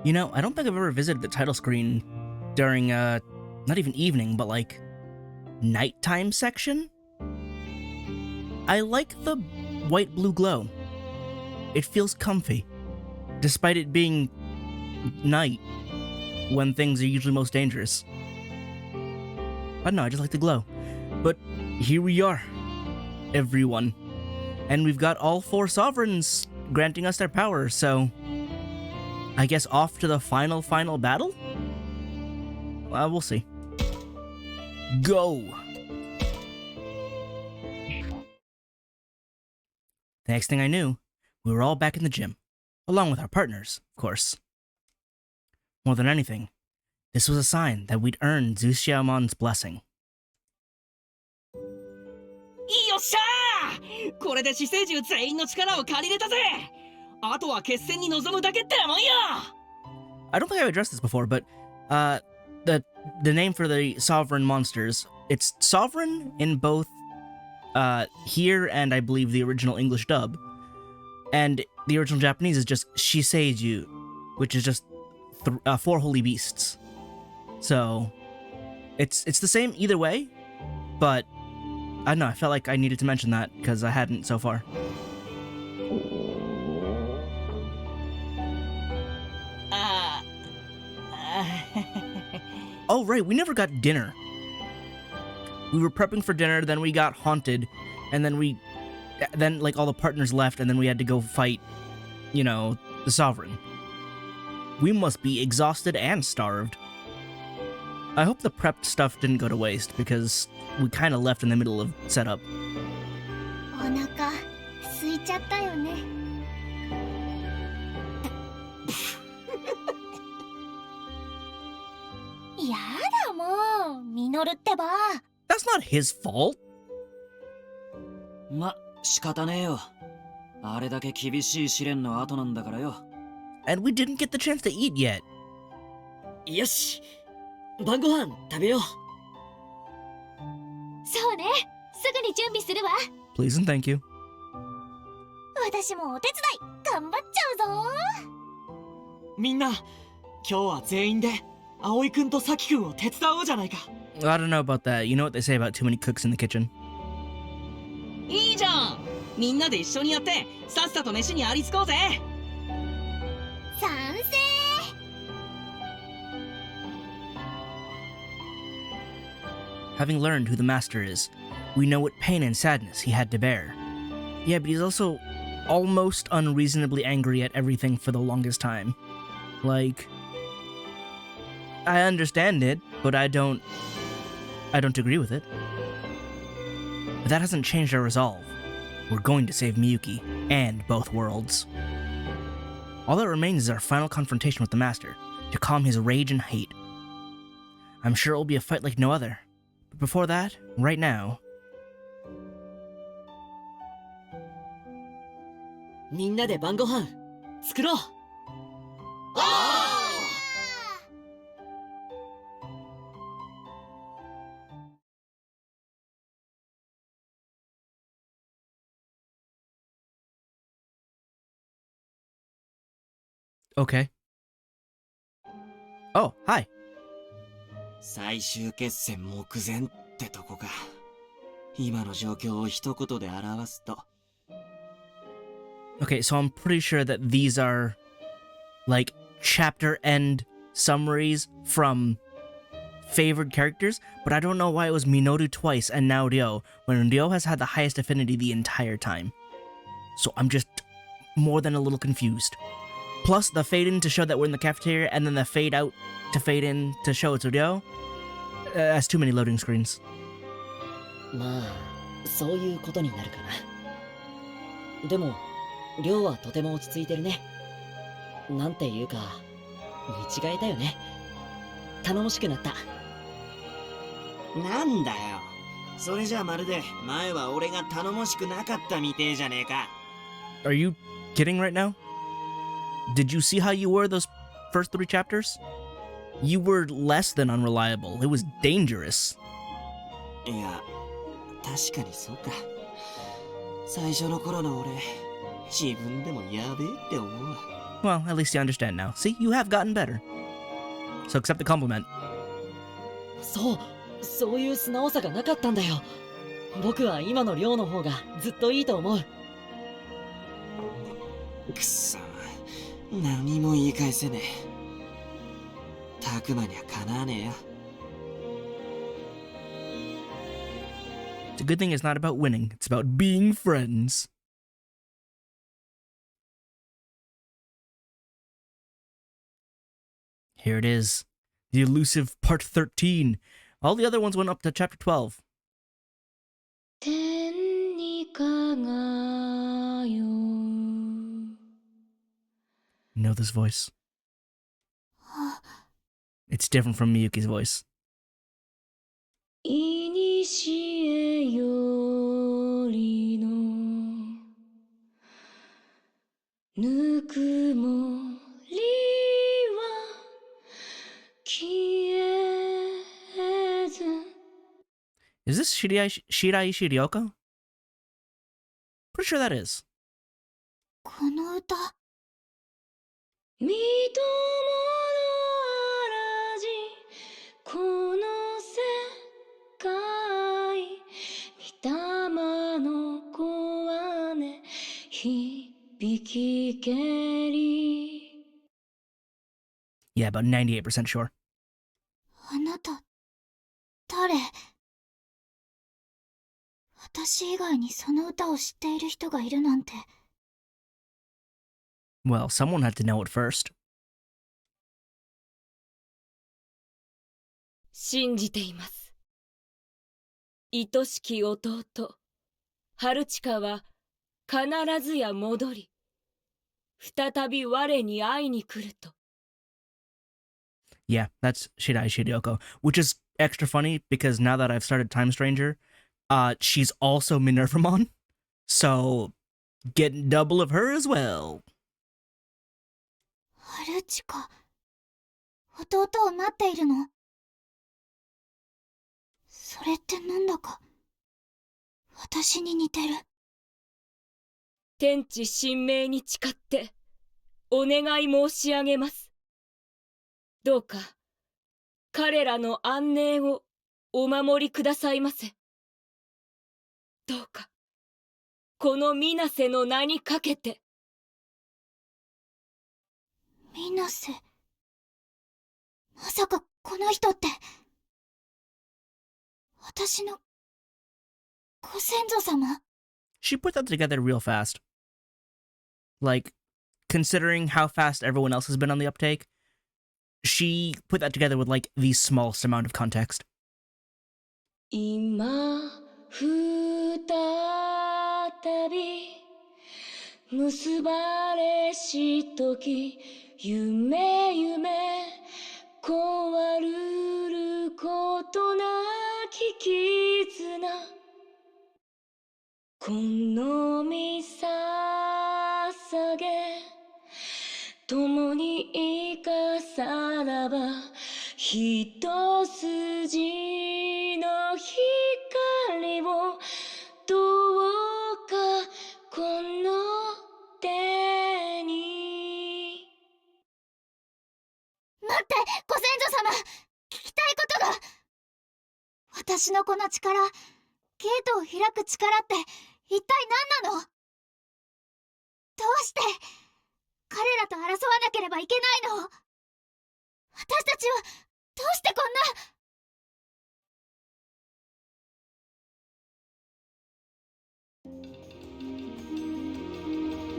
You know, I don't think I've ever visited the title screen during, not even evening, but like, nighttime section? I like the white-blue glow. It feels comfy, despite it being night, when things are usually most dangerous. I don't know, I just like the glow. But here we are, everyone. And we've got all 4 sovereigns granting us their power, so I guess off to the final battle? We'll see. Go! The next thing I knew, we were all back in the gym, along with our partners, of course. More than anything, this was a sign that we'd earned Xiaomon's blessing. よっしゃー！これで死生獣全員の力を借りれたぜ！あとは決戦に臨むだけってなもんや！ I don't think I've addressed this before, but the name for the sovereign monsters, it's sovereign in both here and I believe the original English dub. And the original Japanese is just Shiseiju, which is just 4 holy beasts. So it's the same either way, but I don't know, I felt like I needed to mention that because I hadn't so far. Oh right, we never got dinner. We were prepping for dinner, then we got haunted, and then like all the partners left, and then we had to go fight, you know, the sovereign. We must be exhausted and starved. I hope the prepped stuff didn't go to waste, because we kind of left in the middle of setup. お腹空いちゃったよね。やだもう、ミノルってば。That's not his fault. ま、仕方ねえよ。あれだけ厳しい試練の後なんだからよ。And we didn't get the chance to eat yet. よし、晩ご飯食べよう。そうね、すぐに準備するわ。 Please and thank you. 私もお手伝い頑張っちゃうぞ。みんな、今日は全員で葵くんとサキくんを手伝おうじゃないか。I don't know about that. You know what they say about too many cooks in the kitchen. いいじゃん。みんなで一緒にやってさっさと飯にありつこうぜ。賛成。Having learned who the master is, we know what pain and sadness he had to bear. Yeah, but he's also almost unreasonably angry at everything for the longest time. Like, I understand it, but I don't agree with it. But that hasn't changed our resolve. We're going to save Miyuki, and both worlds. All that remains is our final confrontation with the Master, to calm his rage and hate. I'm sure it will be a fight like no other. But before that, right now... みんなで晩ご飯作ろう。Okay. Oh, hi. 最終決戦目前ってとこか。今の状況を一言で表すと。Okay, so I'm pretty sure that these are, like, chapter end summaries from favored characters, but I don't know why it was Minoru twice and now Ryo, when Ryo has had the highest affinity the entire time. So I'm just more than a little confused. Plus, the fade in to show that we're in the cafeteria, and then the fade out to fade in to show it's Ryo. That's too many loading screens. まあ、そういうことになるかな。でも、りょうはとても落ち着いてるね。なんていうか、見違えたよね。頼もしくなった。なんだよ。それじゃまるで前は俺が頼もしくなかったみてえじゃねえか。Are you kidding right now? Did you see how you were those first 3 chapters? You were less than unreliable. It was dangerous. いや、確かにそうか。最初の頃の俺、自分でもやべえって思う。 Well, at least you understand now. See, you have gotten better. So accept the compliment. そういう素直さがなかったんだよ。僕は今の亮の方がずっといいと思う。くそ、何も言い返せねえ。たくまにはかなわねえよ。 It's a good thing it's not about winning. It's about being friends. Here it is. The elusive part 13. All the other ones went up to chapter 12. 天に輝 You know this voice? It's different from Miyuki's voice. いにしえよりのぬくもりは消えず Is this Shirai Shirioka? Pretty sure that is. この歌、みとものあらじこの世界御霊の子はね響きけり Yeah, about 98% sure. あなた、誰？私以外にその歌を知っている人がいるなんて。Well, someone had to know it first. 信じています。愛しき弟、春近は必ずや戻り、再び我に会いに来ると。Yeah, that's Shirai Shirioko, which is extra funny because now that I've started Time Stranger, she's also Minervamon, so getting double of her as well. 春近、弟を待っているの？それってなんだか、私に似てる。天地神明に誓って、お願い申し上げます。どうか、彼らの安寧をお守りくださいませ。どうか、この水瀬の名にかけて。水瀬。まさかこの人って、私のご先祖様？ She put that together real fast. Like, considering how fast everyone else has been on the uptake, she put that together with, like, the smallest amount of context. 今再び結ばれしとき夢壊るることなき絆この身捧げ共に生かさらば一筋の光をどうかこの手に待って、ご先祖様、聞きたいことが。私のこの力、ゲートを開く力って一体何なの？どうして彼らと争わなければいけないの？私たちはどうしてこんな。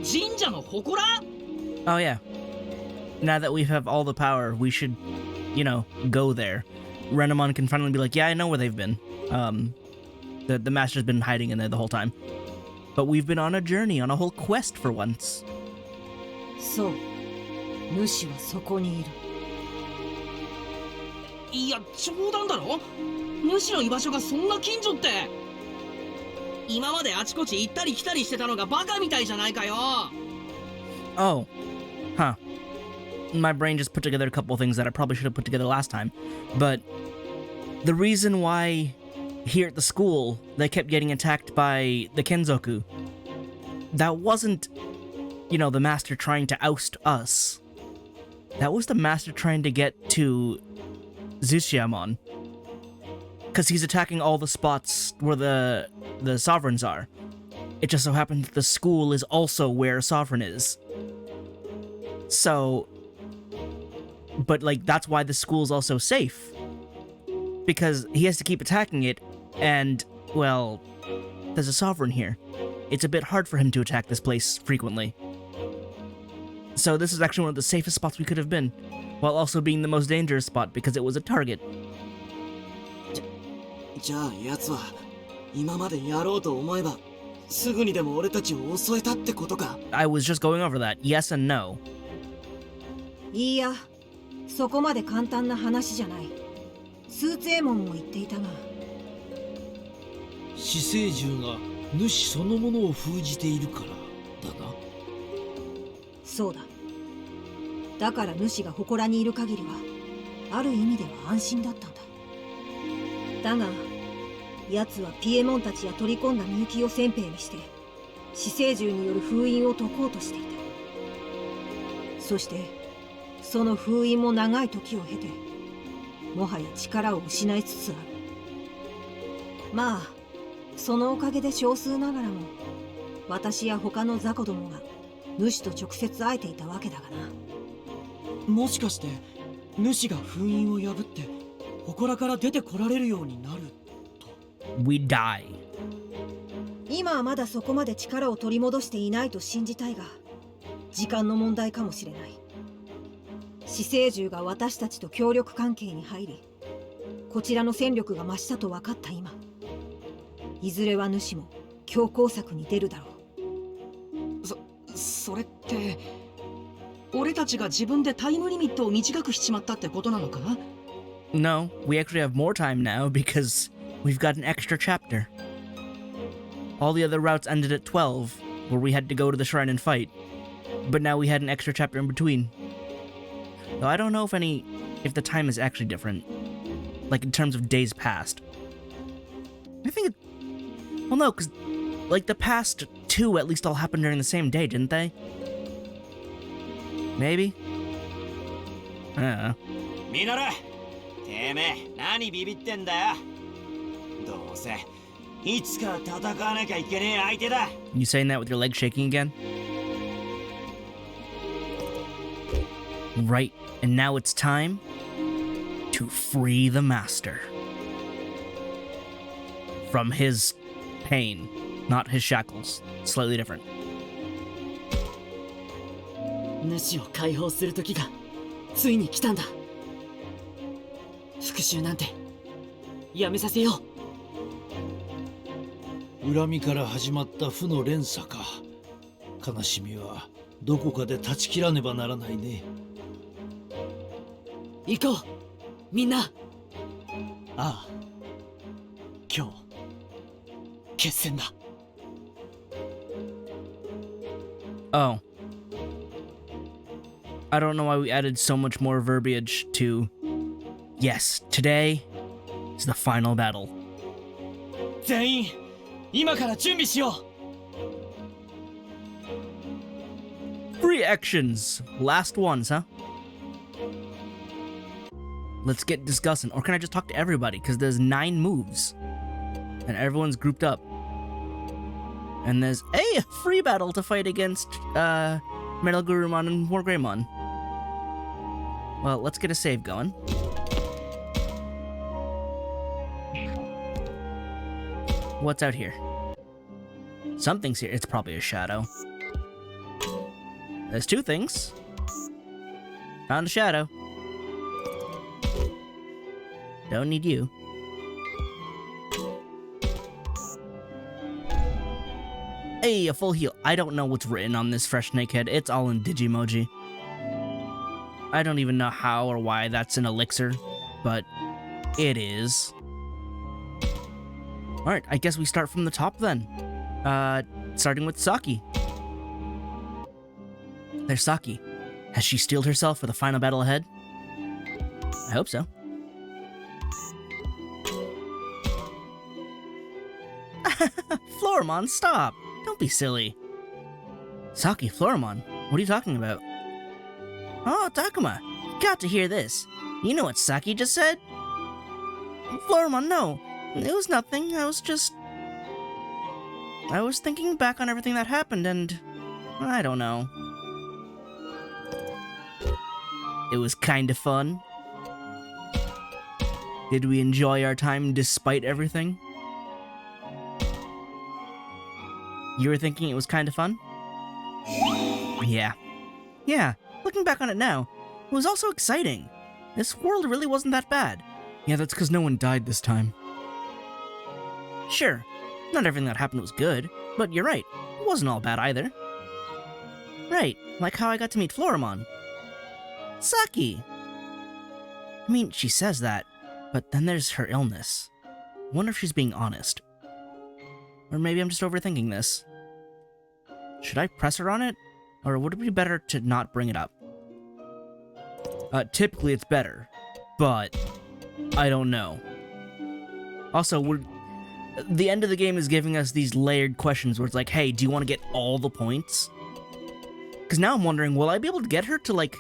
神社の祠？ Oh, yeah. Now that we have all the power, we should, you know, go there. Renamon can finally be like, yeah, I know where they've been. The Master's been hiding in there the whole time. But we've been on a journey, on a whole quest for once. そう、主はそこにいる。いや、冗談だろ？主の居場所がそんな近所って。今まであちこち行ったり来たりしてたのがバカみたいじゃないかよ。Oh. Huh. My brain just put together a couple of things that I probably should have put together last time. But the reason why here at the school they kept getting attacked by the Kenzoku, that wasn't you know, the master trying to oust us. That was the master trying to get to Tsushiyamon. Because he's attacking all the spots where the sovereigns are. It just so happens that the school is also where Sovereign is. So... But, like, that's why the school's also safe. Because he has to keep attacking it, and, well, there's a Sovereign here. It's a bit hard for him to attack this place frequently. So this is actually one of the safest spots we could have been, while also being the most dangerous spot because it was a target. じゃあ奴は今までやろうと思えばすぐにでも俺たちを襲えたってことか。 I was just going over that. Yes and no. いいや、そこまで簡単な話じゃない。スーツエモンも言っていたが、死生獣が主そのものを封じているからだな。そうだ。だから主が祠にいる限りはある意味では安心だったんだ。だが奴はピエモンたちや取り込んだみゆきを先兵にして死生獣による封印を解こうとしていた。そしてその封印も長い時を経てもはや力を失いつつある。まあそのおかげで少数ながらも私や他の雑魚どもが主と直接会えていたわけだがな。もしかして主が封印を破って祠から出てこられるようになると。 We die. 今はまだそこまで力を取り戻していないと信じたいが時間の問題かもしれない。死生獣が私たちと協力関係に入りこちらの戦力が増したと分かった今、いずれは主も強攻策に出るだろう。それって俺たちが自分でタイムリミットを短くしちまったってことなのか？ No, we actually have more time now because we've got an extra chapter. All the other routes ended at 12, where we had to go to the shrine and fight. But now we had an extra chapter in between. Though I don't know if the time is actually different. Like in terms of days past. I think well no, because like the past two at least all happened during the same day, didn't they? Maybe? I don't know. ミノル、てめえ何ビビってんだよ。どうせいつか戦わなきゃいけねえ相手だ。 You saying that with your leg shaking again? Right, and now it's time to free the master. From his pain, not his shackles. Slightly different. 主を解放する時がついに来たんだ。復讐なんてやめさせよう。恨みから始まった負の連鎖か。悲しみはどこかで断ち切らねばならないね。行こうみんな。ああ、今日決戦だ。 Oh. I don't know why we added so much more verbiage to... Yes, today is the final battle. 全員今から準備しよう。 Free actions. Last ones, huh? Let's get discussing. Or can I just talk to everybody? Because there's 9 moves. And everyone's grouped up. And there's a free battle to fight against Metal Gurumon and War Greymon. Well, let's get a save going. What's out here? Something's here. It's probably a shadow. There's 2 things. Found a shadow. Don't need you. Hey, a full heal. I don't know what's written on this fresh snake head. It's all in Digimoji. I don't even know how or why that's an elixir, but it is. Alright, I guess we start from the top then. Starting with Saki. There's Saki. Has she steeled herself for the final battle ahead? I hope so. Floramon, stop! Don't be silly. Saki, Floramon, what are you talking about? Oh, Takuma, you got to hear this. You know what Saki just said? Floramon, no. It was nothing. I was thinking back on everything that happened and... I don't know. It was kinda fun. Did we enjoy our time despite everything? You were thinking it was kinda fun? Yeah. Yeah, looking back on it now, it was also exciting. This world really wasn't that bad. Yeah, that's because no one died this time. Sure, not everything that happened was good, but you're right, it wasn't all bad either. Right, like how I got to meet Floramon. Saki! I mean, she says that, but then there's her illness. I wonder if she's being honest. Or maybe I'm just overthinking this. Should I press her on it? Or would it be better to not bring it up? Typically it's better, but I don't know. Also, the end of the game is giving us these layered questions where it's like, hey, do you want to get all the points? Because now I'm wondering, will I be able to get her to, like,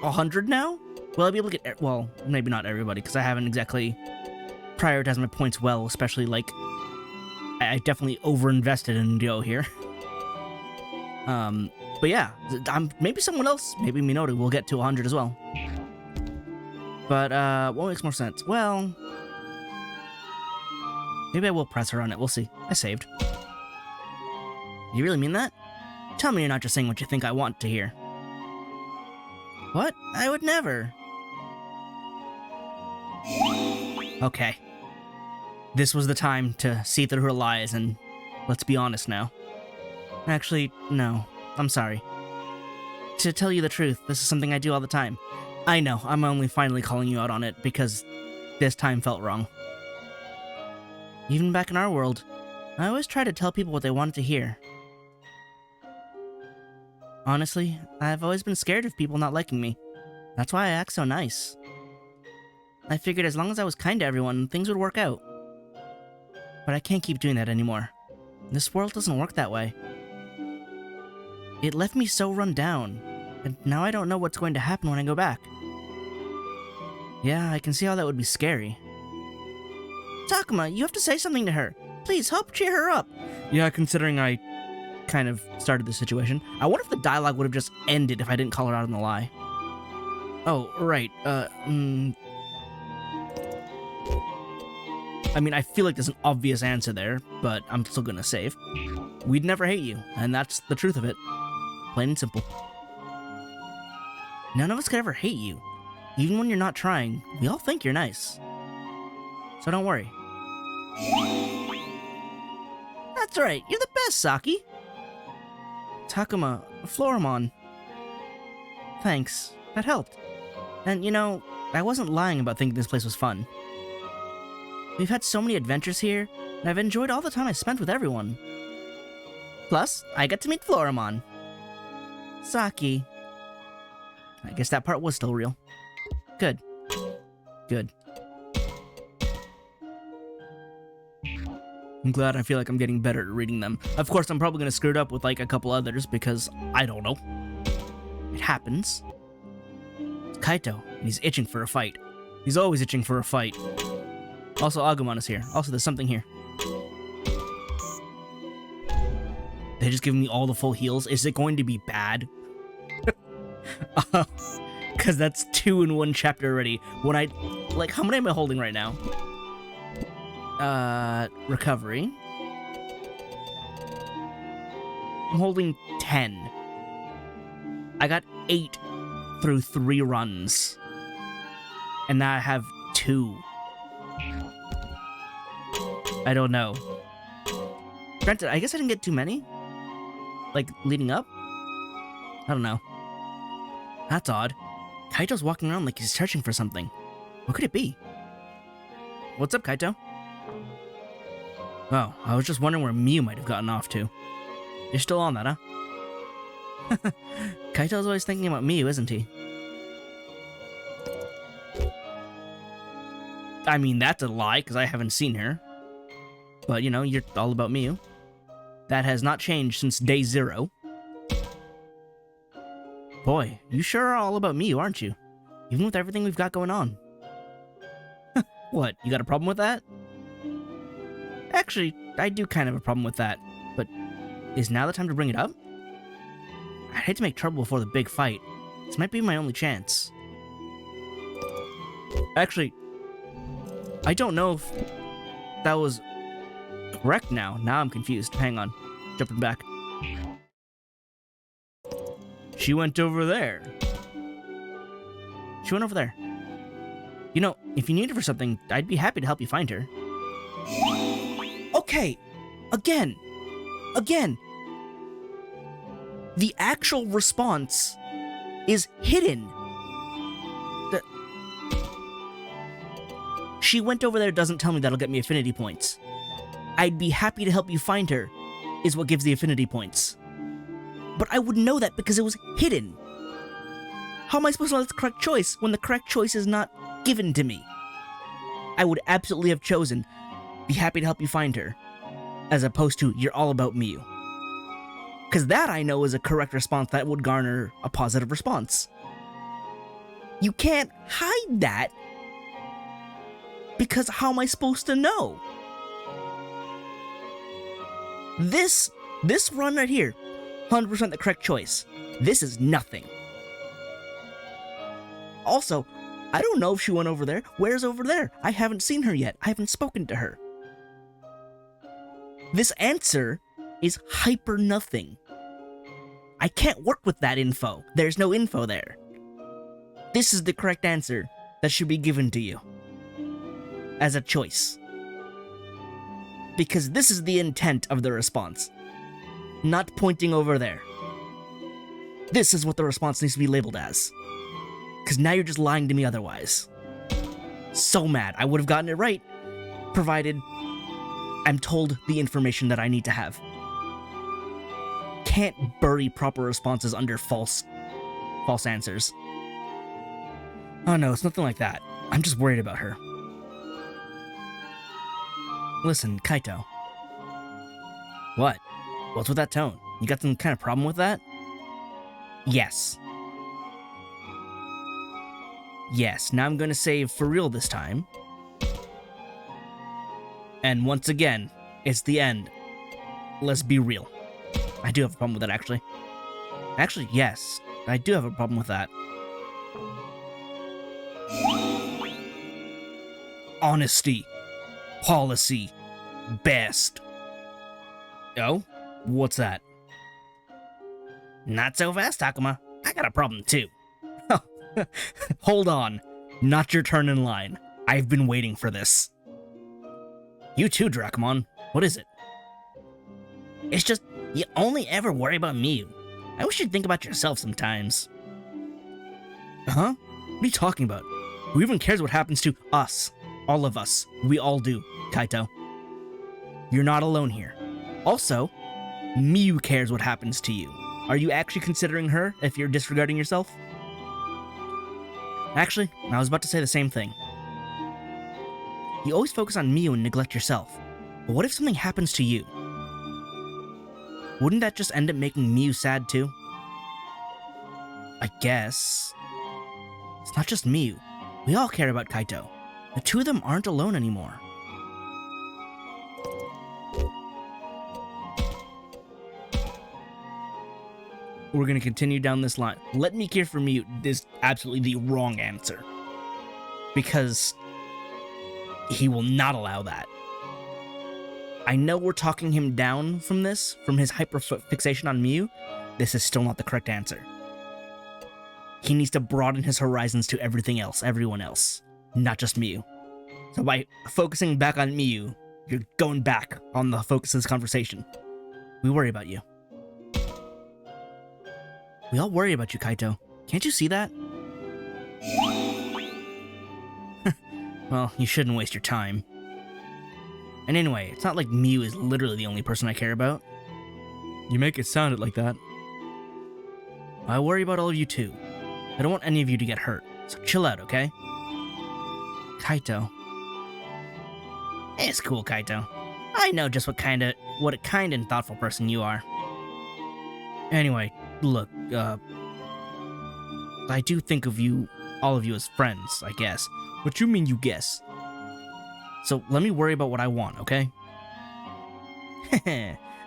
100 now? Will I be able to get... Well, maybe not everybody, because I haven't exactly prioritized my points well, especially, like... I definitely overinvested in Dio here. But yeah, maybe someone else, maybe Minoru, will get to 100 as well. But, what makes more sense? Well... Maybe I will press her on it, we'll see. I saved. You really mean that? Tell me you're not just saying what you think I want to hear. What? I would never. Okay. This was the time to see through her lies and let's be honest now. Actually, no. I'm sorry. To tell you the truth, this is something I do all the time. I know, I'm only finally calling you out on it because this time felt wrong. Even back in our world, I always try to tell people what they wanted to hear. Honestly, I've always been scared of people not liking me. That's why I act so nice. I figured as long as I was kind to everyone, things would work out. But I can't keep doing that anymore. This world doesn't work that way. It left me so run down, and now I don't know what's going to happen when I go back. Yeah, I can see how that would be scary. Takuma, you have to say something to her. Please, help cheer her up. Yeah, considering I kind of started the situation. I wonder if the dialogue would have just ended if I didn't call her out on the lie. Oh, right, I mean, I feel like there's an obvious answer there, but I'm still gonna save. We'd never hate you, and that's the truth of it. Plain and simple. None of us could ever hate you. Even when you're not trying, we all think you're nice. So don't worry. That's right, you're the best, Saki! Takuma, Floramon. Thanks, that helped. And you know, I wasn't lying about thinking this place was fun. We've had so many adventures here, and I've enjoyed all the time I spent with everyone. Plus, I got to meet Floramon. Saki. I guess that part was still real. Good. Good. I'm glad I feel like I'm getting better at reading them. Of course, I'm probably gonna screw it up with like a couple others because I don't know. It happens. It's Kaito, and he's itching for a fight. He's always itching for a fight. Also, Agumon is here. Also, there's something here. They just giving me all the full heals. Is it going to be bad? Because that's 2 in 1 chapter already. When I... Like, how many am I holding right now? Recovery. I'm holding 10. I got 8 through 3 runs. And now I have 2. I don't know. Granted, I guess I didn't get too many. Like, leading up? I don't know. That's odd. Kaito's walking around like he's searching for something. What could it be? What's up, Kaito? Oh, I was just wondering where Miu might have gotten off to. You're still on that, huh? Kaito's always thinking about Miu, isn't he? I mean, that's a lie, because I haven't seen her. But, you know, you're all about Miu. That has not changed since day 0. Boy, you sure are all about Miyu, aren't you? Even with everything we've got going on. What, you got a problem with that? Actually, I do kind of have a problem with that, but is now the time to bring it up? I'd hate to make trouble before the big fight. This might be my only chance. Actually, I don't know if that was correct now. Now I'm confused. Hang on. Jumping back. She went over there. She went over there. You know, if you need her for something, I'd be happy to help you find her. Okay. Again. The actual response is hidden. She went over there doesn't tell me that'll get me affinity points. I'd be happy to help you find her is what gives the affinity points. But I would know that because it was hidden. How am I supposed to know that's the correct choice when the correct choice is not given to me? I would absolutely have chosen, be happy to help you find her, as opposed to, you're all about Miyu. Because that I know is a correct response that would garner a positive response. You can't hide that, because how am I supposed to know? This run right here, 100% the correct choice. This is nothing. Also, I don't know if she went over there. Where's over there? I haven't seen her yet. I haven't spoken to her. This answer is hyper nothing. I can't work with that info. There's no info there. This is the correct answer that should be given to you as a choice. Because this is the intent of the response, not pointing over there. This is what the response needs to be labeled as. Because now you're just lying to me otherwise. So mad. I would have gotten it right, provided I'm told the information that I need to have. Can't bury proper responses under false answers. Oh no, it's nothing like that. I'm just worried about her. Listen, Kaito. What? What's with that tone? You got some kind of problem with that? Yes. Yes, now I'm gonna say for real this time. And once again, it's the end. Let's be real. I do have a problem with that, actually. Actually, yes, I do have a problem with that. Honesty. Policy. Best. Oh? What's that? Not so fast, Takuma. I got a problem, too. Hold on. Not your turn in line. I've been waiting for this. You too, Dracmon. What is it? It's just, you only ever worry about Miyu. I wish you'd think about yourself sometimes. Huh? What are you talking about? Who even cares what happens to us? All of us. We all do, Kaito. You're not alone here. Also, Miyu cares what happens to you. Are you actually considering her if you're disregarding yourself? Actually, I was about to say the same thing. You always focus on Miyu and neglect yourself. But what if something happens to you? Wouldn't that just end up making Miyu sad too? I guess. It's not just Miyu. We all care about Kaito. The two of them aren't alone anymore. We're gonna continue down this line. Let me hear from you is absolutely the wrong answer. Because he will not allow that. I know we're talking him down from this, from his hyperfixation on Miyu. This is still not the correct answer. He needs to broaden his horizons to everything else, everyone else, not just Miyu. So by focusing back on Miyu, you're going back on the focus of this conversation. We worry about you. We all worry about you, Kaito. Can't you see that? Well, you shouldn't waste your time. And anyway, it's not like Miyu is literally the only person I care about. You make it sound like that. I worry about all of you too. I don't want any of you to get hurt, so chill out, okay? Kaito. It's cool, Kaito. I know just what a kind and thoughtful person you are. Anyway, look, I do think of you, all of you, as friends, I guess. What you mean you guess? So let me worry about what I want, okay?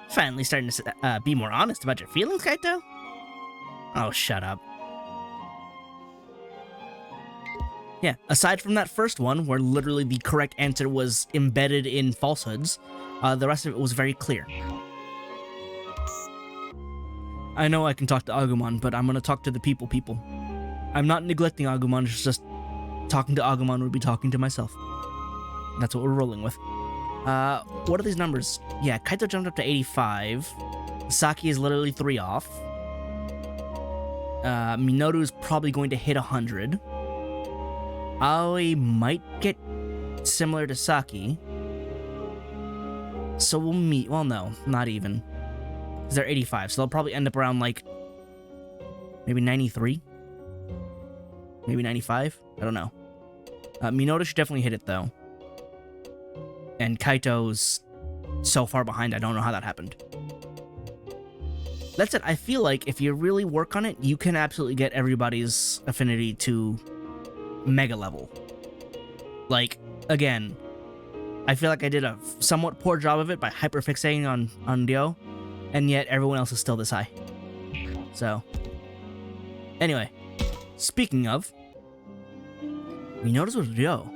Finally starting to be more honest about your feelings, Kaito? Oh, shut up. Yeah, aside from that first one, where literally the correct answer was embedded in falsehoods, the rest of it was very clear. I know I can talk to Agumon, but I'm gonna talk to the people. I'm not neglecting Agumon, it's just talking to Agumon would be talking to myself. That's what we're rolling with. What are these numbers? Yeah, Kaito jumped up to 85. Saki is literally 3 off. Minoru's probably going to hit 100. Aoi might get similar to Saki. So we'll meet. Well, no, not even. Because they're 85, so they'll probably end up around, like, maybe 93? Maybe 95? I don't know. Minoru should definitely hit it, though. And Kaito's so far behind, I don't know how that happened. That said, I feel like if you really work on it, you can absolutely get everybody's affinity to mega level. Like, again, I feel like I did a somewhat poor job of it by hyperfixating on Ryo, and yet everyone else is still this high. So, anyway, speaking of, Minoru's with Ryo.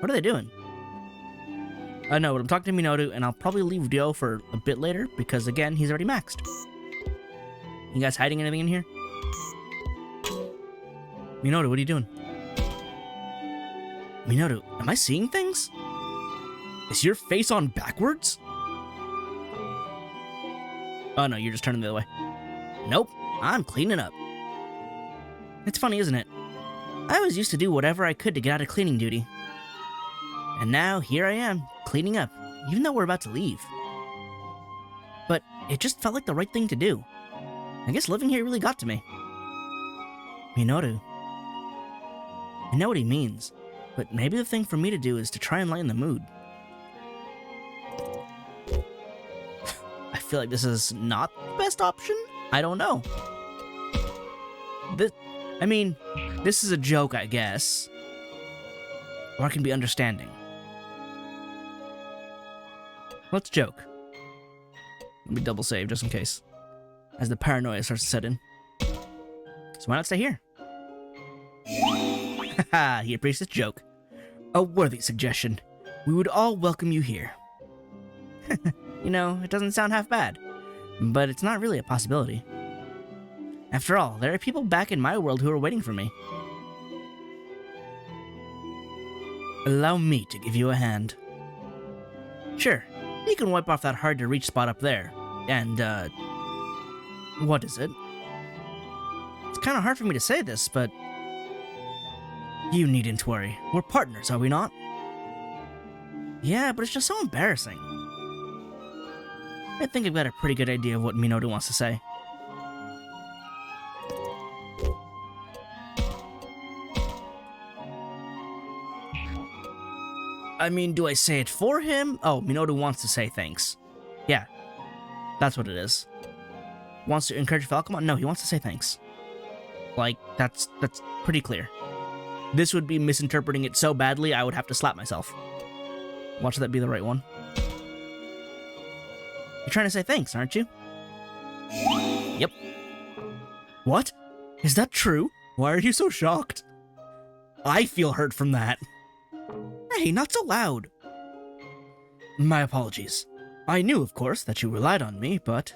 What are they doing? No, but I'm talking to Minoru, and I'll probably leave Ryo for a bit later, because again, he's already maxed. You guys hiding anything in here? Minoru, what are you doing? Minoru, am I seeing things? Is your face on backwards? Oh no, you're just turning the other way. Nope, I'm cleaning up. It's funny, isn't it? I always used to do whatever I could to get out of cleaning duty. And now, here I am, cleaning up, even though we're about to leave. But it just felt like the right thing to do. I guess living here really got to me. Minoru. I know what he means, but maybe the thing for me to do is to try and lighten the mood. I feel like this is not the best option? I don't know. This is a joke, I guess. Or I can be understanding. Let's joke. Let me double save just in case, as the paranoia starts to set in. So why not stay here? Haha, he appreciates this joke. A worthy suggestion. We would all welcome you here. You know, it doesn't sound half bad, but it's not really a possibility. After all, there are people back in my world who are waiting for me. Allow me to give you a hand. Sure, you can wipe off that hard-to-reach spot up there, and, what is it? It's kind of hard for me to say this, but you needn't worry. We're partners, are we not? Yeah, but it's just so embarrassing. I think I've got a pretty good idea of what Minoru wants to say. I mean, do I say it for him? Oh, Minoru wants to say thanks. Yeah, that's what it is. Wants to encourage Falcomon? No, he wants to say thanks. Like, that's pretty clear. This would be misinterpreting it so badly, I would have to slap myself. Watch that be the right one. You're trying to say thanks, aren't you? Yep. What? Is that true? Why are you so shocked? I feel hurt from that. Hey, not so loud. My apologies. I knew, of course, that you relied on me, but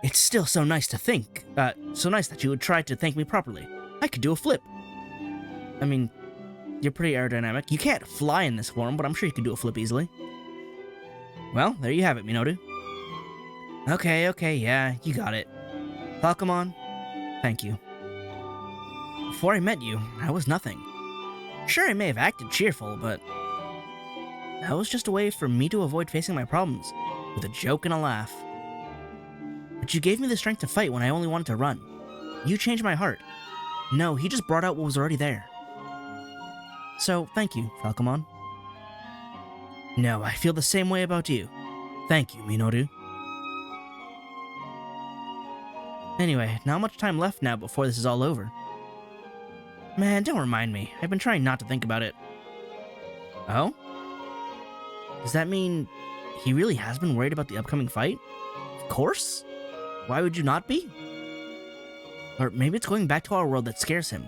it's still so nice to think. So nice that you would try to thank me properly. I could do a flip. I mean, you're pretty aerodynamic. You can't fly in this form, but I'm sure you could do a flip easily. Well, there you have it, Minoru. Okay, yeah, you got it. Falcomon, thank you. Before I met you, I was nothing. Sure, I may have acted cheerful, but that was just a way for me to avoid facing my problems, with a joke and a laugh. But you gave me the strength to fight when I only wanted to run. You changed my heart. No, he just brought out what was already there. So, thank you, Falcomon. No, I feel the same way about you. Thank you, Minoru. Anyway, not much time left now before this is all over. Man, don't remind me. I've been trying not to think about it. Oh? Does that mean he really has been worried about the upcoming fight? Of course. Why would you not be? Or maybe it's going back to our world that scares him.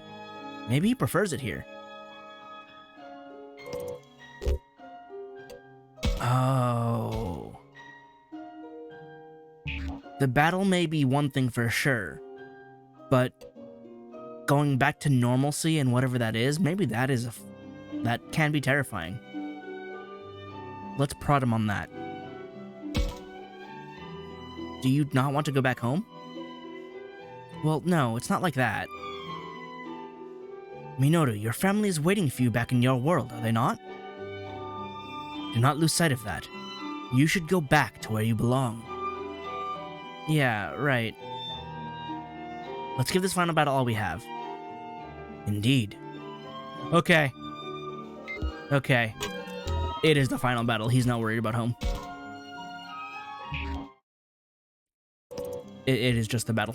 Maybe he prefers it here. Oh. The battle may be one thing for sure, but going back to normalcy and whatever that is, maybe that is that can be terrifying. Let's prod him on that. Do you not want to go back home? Well, no, it's not like that. Minoru, your family is waiting for you back in your world, are they not? Do not lose sight of that. You should go back to where you belong. Yeah, right. Let's give this final battle all we have. Indeed. Okay. Okay. It is the final battle. He's not worried about home. It is just the battle.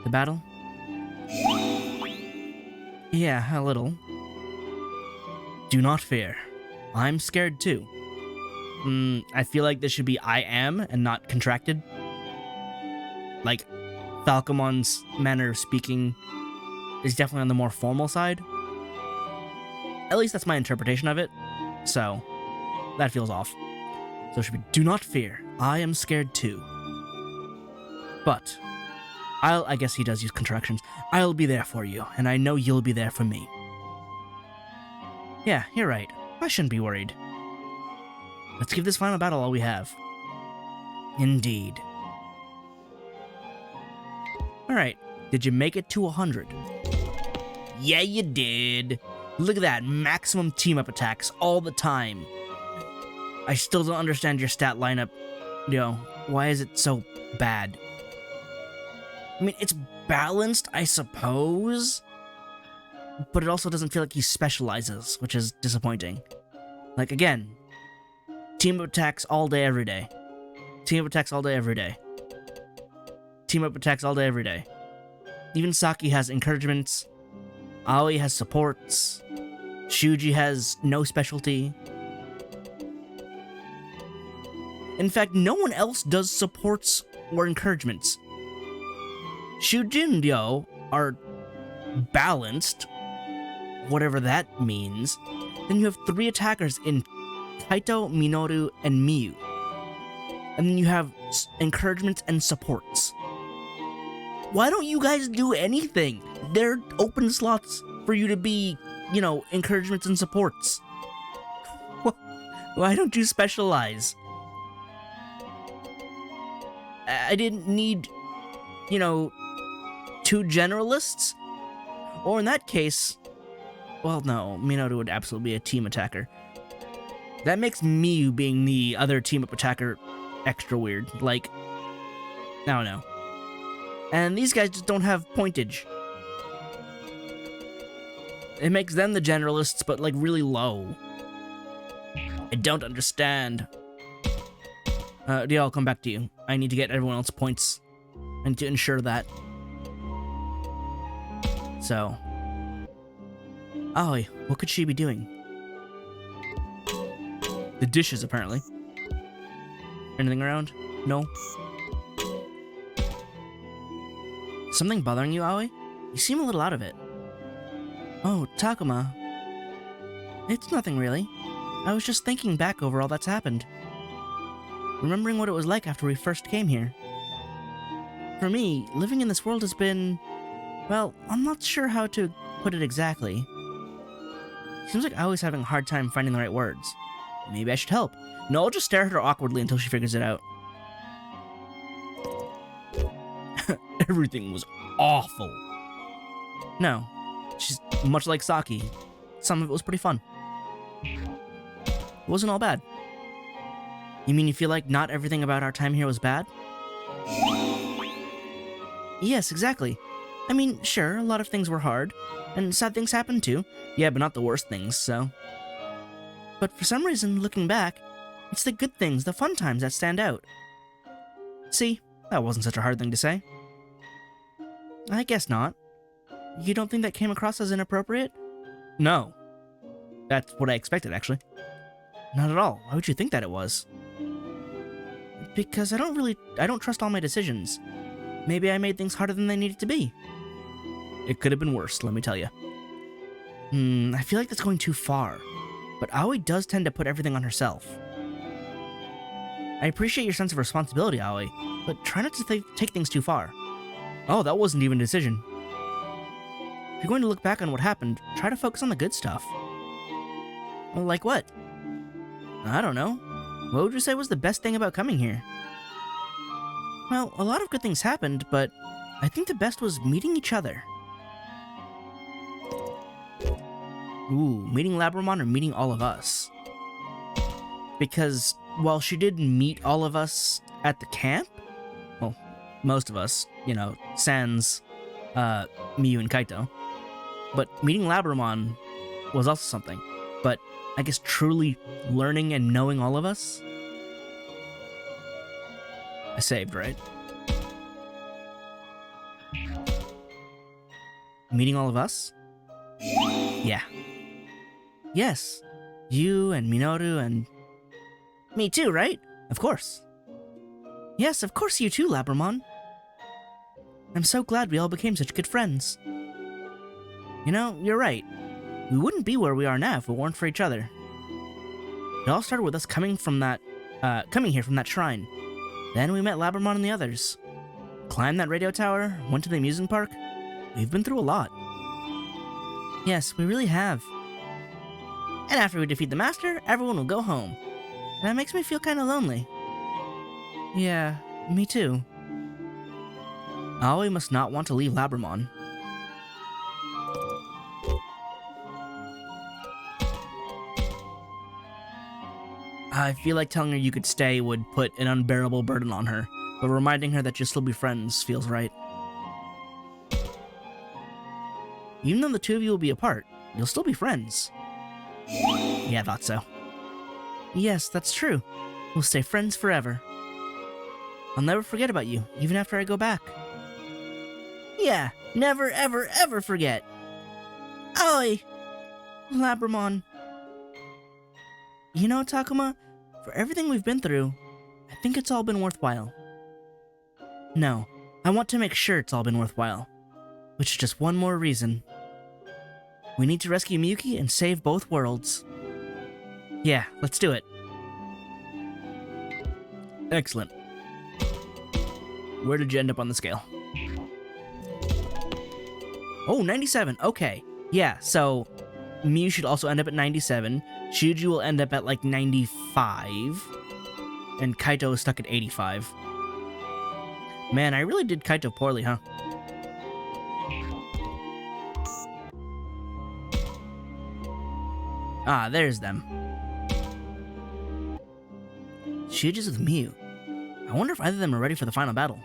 The battle? Yeah, a little. Do not fear. I'm scared too. I feel like this should be I am and not contracted. Like, Falcomon's manner of speaking is definitely on the more formal side. At least that's my interpretation of it. So, that feels off. So it should be, do not fear. I am scared too. But, I guess he does use contractions. I'll be there for you, and I know you'll be there for me. Yeah, you're right. I shouldn't be worried. Let's give this final battle all we have. Indeed. Alright, did you make it to 100? Yeah, you did. Look at that, maximum team-up attacks all the time. I still don't understand your stat lineup. You know, why is it so bad? I mean, it's balanced, I suppose, but it also doesn't feel like he specializes, which is disappointing. Like, again, team-up attacks all day, every day. Team-up attacks all day, every day. Team-up attacks all day, every day. Even Saki has encouragements. Aoi has supports. Shuji has no specialty. In fact, no one else does supports or encouragements. Shujin and Ryo are balanced, whatever that means. Then you have 3 attackers in Kaito, Minoru, and Miyu. And then you have encouragements and supports. Why don't you guys do anything? There are open slots for you to be, you know, encouragements and supports. Why don't you specialize? I didn't need, you know, 2 generalists? Or in that case, well, no, Minoru would absolutely be a team attacker. That makes Miyu being the other team-up attacker extra weird. Like, I don't know. And these guys just don't have pointage. It makes them the generalists, but like really low. I don't understand. Yeah, I'll come back to you. I need to get everyone else's points. I need to ensure that. So. Aoi, what could she be doing? The dishes, apparently. Anything around? No? Something bothering you, Aoi? You seem a little out of it. Oh, Takuma. It's nothing really. I was just thinking back over all that's happened. Remembering what it was like after we first came here. For me, living in this world has been... well, I'm not sure how to put it exactly. Seems like Aoi's having a hard time finding the right words. Maybe I should help. No, I'll just stare at her awkwardly until she figures it out. Everything was awful. No, she's much like Saki. Some of it was pretty fun. It wasn't all bad. You mean you feel like not everything about our time here was bad? Yes, exactly. I mean, sure, a lot of things were hard, and sad things happened too. Yeah, but not the worst things, so... But for some reason, looking back, it's the good things, the fun times that stand out. See, that wasn't such a hard thing to say. I guess not. You don't think that came across as inappropriate? No. That's what I expected, actually. Not at all. Why would you think that it was? Because I don't trust all my decisions. Maybe I made things harder than they needed to be. It could have been worse, let me tell you. I feel like that's going too far. But Aoi does tend to put everything on herself. I appreciate your sense of responsibility, Aoi, but try not to take things too far. Oh, that wasn't even a decision. If you're going to look back on what happened, try to focus on the good stuff. Well, like what? I don't know. What would you say was the best thing about coming here? Well, a lot of good things happened, but I think the best was meeting each other. Ooh, meeting Labramon or meeting all of us? Because while she did meet all of us at the camp, well, most of us, you know, sans Miyu and Kaito, but meeting Labramon was also something. But I guess truly learning and knowing all of us? I saved, right? Meeting all of us? Yeah. Yes. You and Minoru and... Me too, right? Of course. Yes, of course you too, Labramon. I'm so glad we all became such good friends. You know, you're right. We wouldn't be where we are now if it weren't for each other. It all started with us coming here from that shrine. Then we met Labramon and the others. Climbed that radio tower, went to the amusement park. We've been through a lot. Yes, we really have. And after we defeat the Master, everyone will go home. That makes me feel kinda lonely. Yeah, me too. Aoi must not want to leave Labramon. I feel like telling her you could stay would put an unbearable burden on her, but reminding her that you'll still be friends feels right. Even though the two of you will be apart, you'll still be friends. Yeah, I thought so. Yes, that's true. We'll stay friends forever. I'll never forget about you, even after I go back. Yeah, never ever ever forget. Aoi! Labramon. You know, Takuma, for everything we've been through, I think it's all been worthwhile. No, I want to make sure it's all been worthwhile. Which is just one more reason. We need to rescue Miyuki and save both worlds. Yeah, let's do it. Excellent. Where did you end up on the scale? Oh, 97. Okay. Yeah, so Miyu should also end up at 97. Shuji will end up at like 95. And Kaito is stuck at 85. Man, I really did Kaito poorly, huh? Ah, there's them. Shuji's with Miyu. I wonder if either of them are ready for the final battle.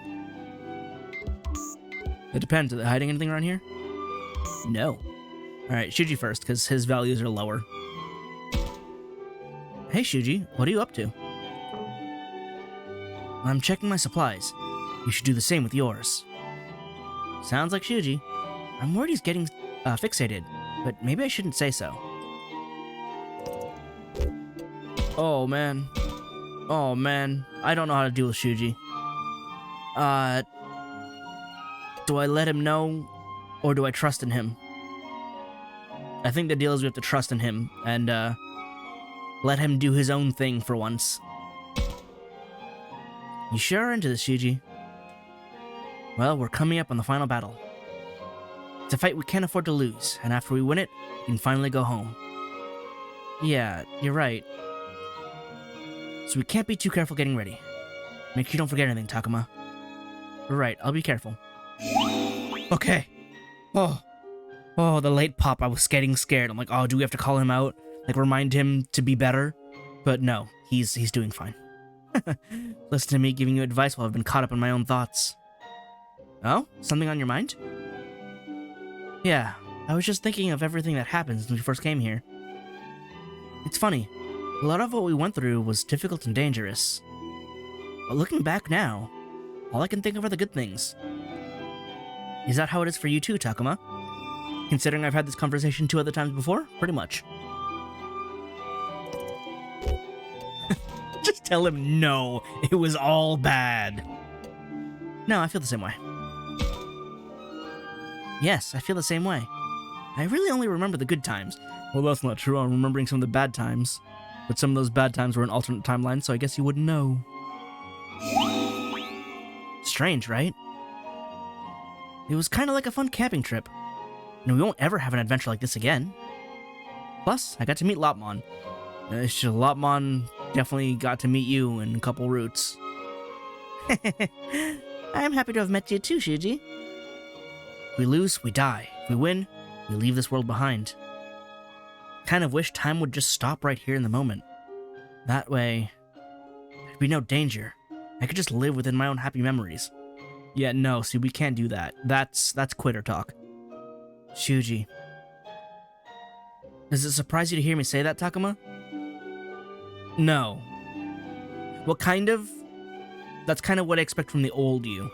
It depends. Are they hiding anything around here? No. Alright, Shuji first, because his values are lower. Hey Shuji, what are you up to? I'm checking my supplies. You should do the same with yours. Sounds like Shuji. I'm worried he's getting fixated, but maybe I shouldn't say so. Oh man. Oh man. I don't know how to deal with Shuji. Do I let him know, or do I trust in him? I think the deal is we have to trust in him, and let him do his own thing for once. You sure are into this, Shuji. Well, we're coming up on the final battle. It's a fight we can't afford to lose, and after we win it, we can finally go home. Yeah, you're right. So we can't be too careful getting ready. Make sure you don't forget anything, Takuma. Right, I'll be careful. Okay. Oh, the late pop, I was getting scared. I'm like, oh, do we have to call him out? Like, remind him to be better? But no, he's doing fine. Listen to me giving you advice while I've been caught up in my own thoughts. Oh? Something on your mind? Yeah, I was just thinking of everything that happened since we first came here. It's funny, a lot of what we went through was difficult and dangerous. But looking back now, all I can think of are the good things. Is that how it is for you too, Takuma? Considering I've had this conversation 2 other times before, pretty much. Just tell him no, it was all bad. No, I feel the same way. Yes, I feel the same way. I really only remember the good times. Well, that's not true. I'm remembering some of the bad times. But some of those bad times were in alternate timelines, so I guess you wouldn't know. Strange, right? It was kind of like a fun camping trip. And we won't ever have an adventure like this again. Plus, I got to meet Lopmon. Lopmon definitely got to meet you in a couple routes. I'm happy to have met you too, Shuji. If we lose, we die. If we win, we leave this world behind. Kind of wish time would just stop right here in the moment. That way, there'd be no danger. I could just live within my own happy memories. Yeah, no, see, we can't do that. That's quitter talk. Shuji. Does it surprise you to hear me say that, Takuma? No. Well, kind of. That's kind of what I expect from the old you.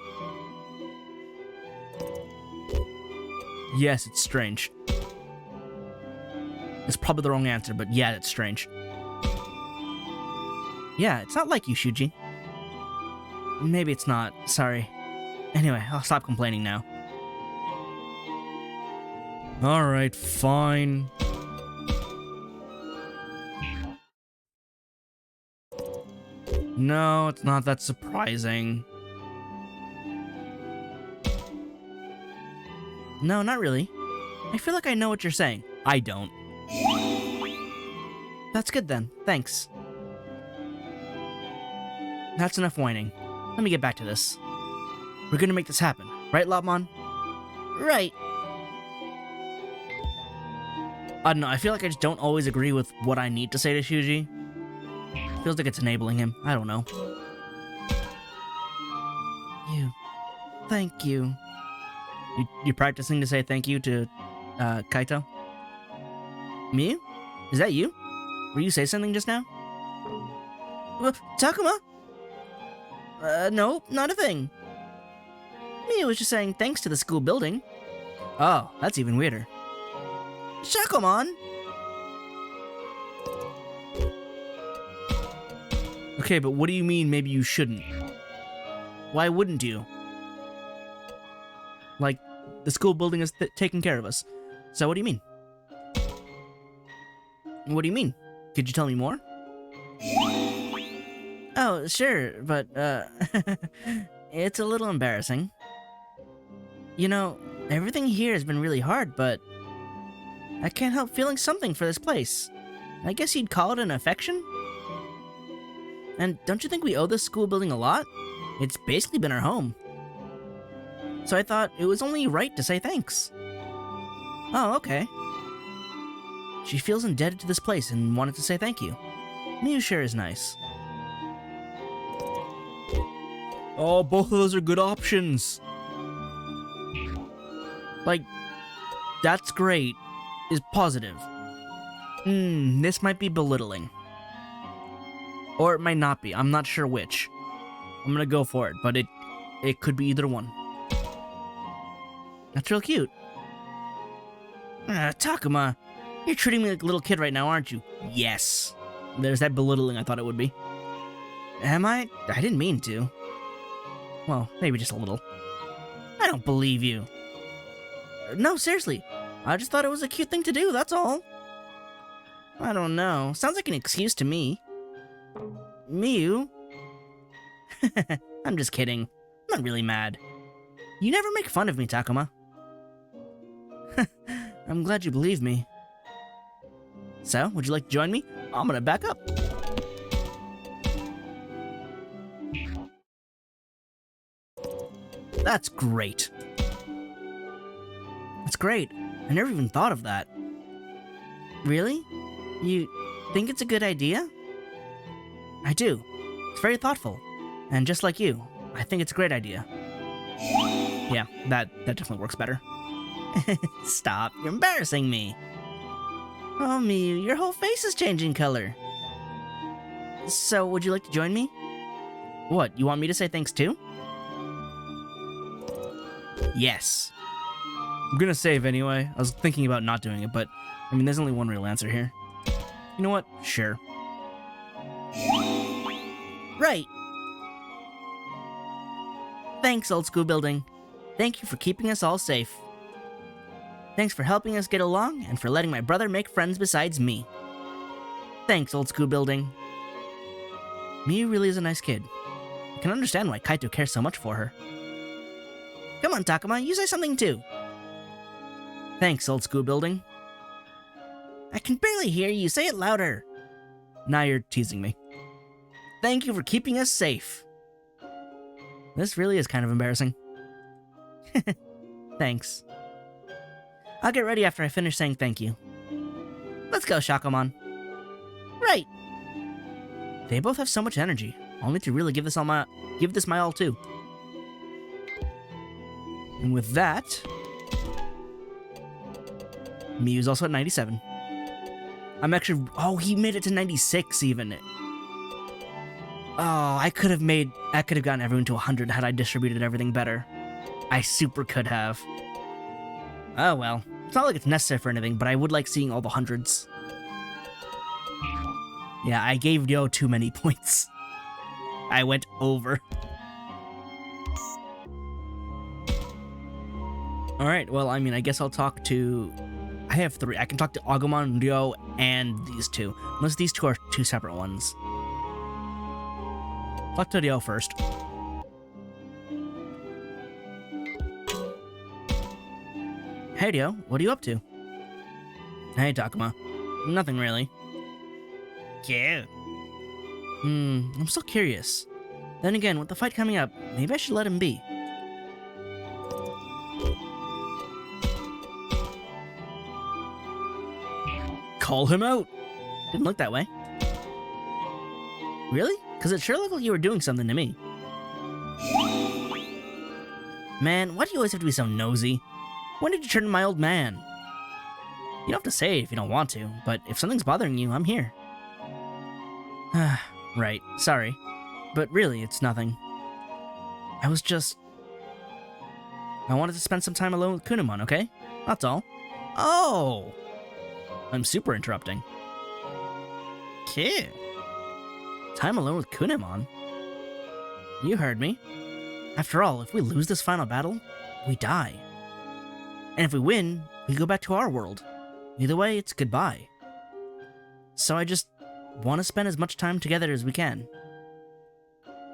Yes, it's strange. It's probably the wrong answer, but yeah, it's strange. Yeah, it's not like you, Shuji. Maybe it's not. Sorry. Anyway, I'll stop complaining now. Alright, fine. No, it's not that surprising. No, not really. I feel like I know what you're saying. I don't. That's good then. Thanks. That's enough whining. Let me get back to this. We're gonna make this happen. Right, Lopmon? Right. I don't know, I feel like I just don't always agree with what I need to say to Shuji. Feels like it's enabling him. I don't know. Thank you. You practicing to say thank you to, Kaito? Miyu? Is that you? Were you say something just now? Takuma? No, not a thing. Miyu was just saying thanks to the school building. Oh, that's even weirder. Shakomon! Okay, but what do you mean maybe you shouldn't? Why wouldn't you? Like, the school building is taking care of us. So what do you mean? What do you mean? Could you tell me more? Oh, sure, but, it's a little embarrassing. You know, everything here has been really hard, but I can't help feeling something for this place. I guess you'd call it an affection? And don't you think we owe this school building a lot? It's basically been our home. So I thought it was only right to say thanks. Oh, okay. She feels indebted to this place and wanted to say thank you. Miyu sure is nice. Oh, both of those are good options. Like, that's great is positive. This might be belittling. Or it might not be. I'm not sure which. I'm gonna go for it, but it could be either one. That's real cute. Takuma, you're treating me like a little kid right now, aren't you? Yes. There's that belittling I thought it would be. Am I? I didn't mean to. Well, maybe just a little. I don't believe you. No, seriously. I just thought it was a cute thing to do, that's all. I don't know. Sounds like an excuse to me. Miyu? I'm just kidding. I'm not really mad. You never make fun of me, Takuma. I'm glad you believe me. So, would you like to join me? I'm gonna back up. That's great. That's great. I never even thought of that. Really? You think it's a good idea? I do. It's very thoughtful. And just like you, I think it's a great idea. Yeah, that definitely works better. Stop, you're embarrassing me. Oh, Miyu, your whole face is changing color. So, would you like to join me? What, you want me to say thanks too? Yes. I'm gonna save anyway. I was thinking about not doing it, but I mean, there's only one real answer here. You know what? Sure. Right. Thanks, old school building. Thank you for keeping us all safe. Thanks for helping us get along and for letting my brother make friends besides me. Thanks, old school building. Miyu really is a nice kid. I can understand why Kaito cares so much for her. Come on, Takuma, you say something too. Thanks, old school building. I can barely hear you. Say it louder. Now you're teasing me. Thank you for keeping us safe. This really is kind of embarrassing. Thanks. I'll get ready after I finish saying thank you. Let's go, Shakomon. Right. They both have so much energy. I'll need to really give this my all too. And with that, Miyu's also at 97. I'm actually... Oh, he made it to 96 even. Oh, I could have gotten everyone to 100 had I distributed everything better. I super could have. Oh well. It's not like it's necessary for anything, but I would like seeing all the hundreds. Yeah, I gave Ryo too many points. I went over. Alright, well, I mean, I guess I'll talk to... I have 3. I can talk to Agumon, Ryo, and these 2. Unless these 2 are 2 separate ones. Talk to Ryo first. Hey, Ryo, what are you up to? Hey, Takuma. Nothing really. Cute. I'm still curious. Then again, with the fight coming up, maybe I should let him be. Call him out! Didn't look that way. Really? Because it sure looked like you were doing something to me. Man, why do you always have to be so nosy? When did you turn into my old man? You don't have to say it if you don't want to, but if something's bothering you, I'm here. Right, sorry. But really, it's nothing. I wanted to spend some time alone with Kunimon, okay? That's all. Oh! I'm super interrupting. Kid. Time alone with Kunimon? You heard me. After all, if we lose this final battle, we die. And if we win, we go back to our world. Either way, it's goodbye. So I just want to spend as much time together as we can.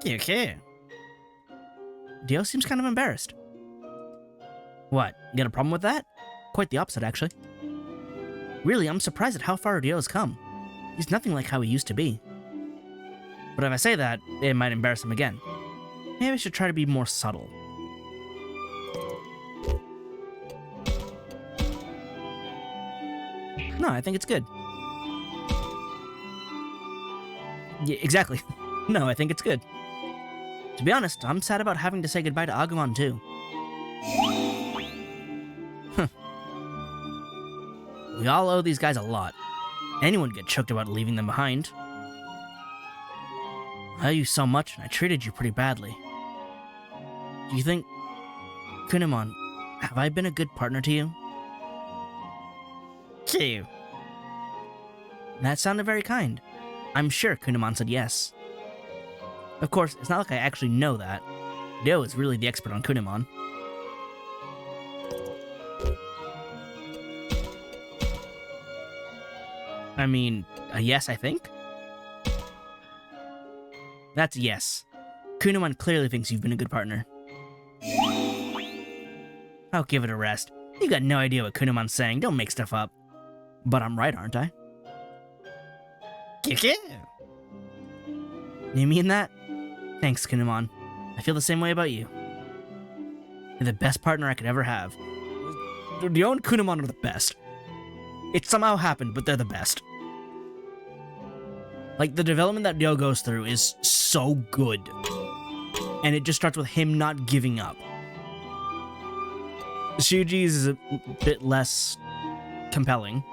Okay. Dio seems kind of embarrassed. What, you got a problem with that? Quite the opposite, actually. Really, I'm surprised at how far Dio has come. He's nothing like how he used to be. But if I say that, it might embarrass him again. Maybe I should try to be more subtle. No, I think it's good. Yeah, exactly. No, I think it's good. To be honest, I'm sad about having to say goodbye to Agumon, too. Huh. We all owe these guys a lot. Anyone would get choked about leaving them behind. I owe you so much, and I treated you pretty badly. Do you think... Kunimon, have I been a good partner to you? To you. That sounded very kind. I'm sure Kunimon said yes. Of course, it's not like I actually know that. Dio is really the expert on Kunimon. I mean, a yes, I think? That's a yes. Kunimon clearly thinks you've been a good partner. I'll give it a rest. You got no idea what Kunemon's saying. Don't make stuff up. But I'm right, aren't I? You mean that? Thanks, Kunemon. I feel the same way about you. You're the best partner I could ever have. Dio and Kunemon are the best. It somehow happened, but they're the best. Like, the development that Dio goes through is so good. And it just starts with him not giving up. Shuji's is a bit less compelling,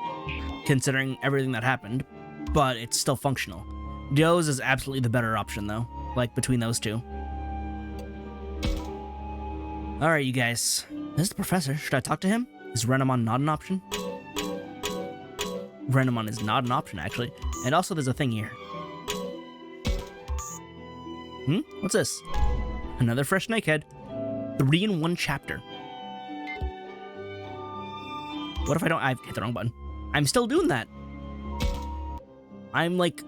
considering everything that happened, but it's still functional. Dio's is absolutely the better option, though, like, between those two. Alright, you guys. This is the professor. Should I talk to him? Is Renamon not an option? Renamon is not an option, actually. And also, there's a thing here. What's this? Another fresh snakehead. 3 in 1 chapter. What if I don't? I've hit the wrong button. I'm still doing that. I'm like...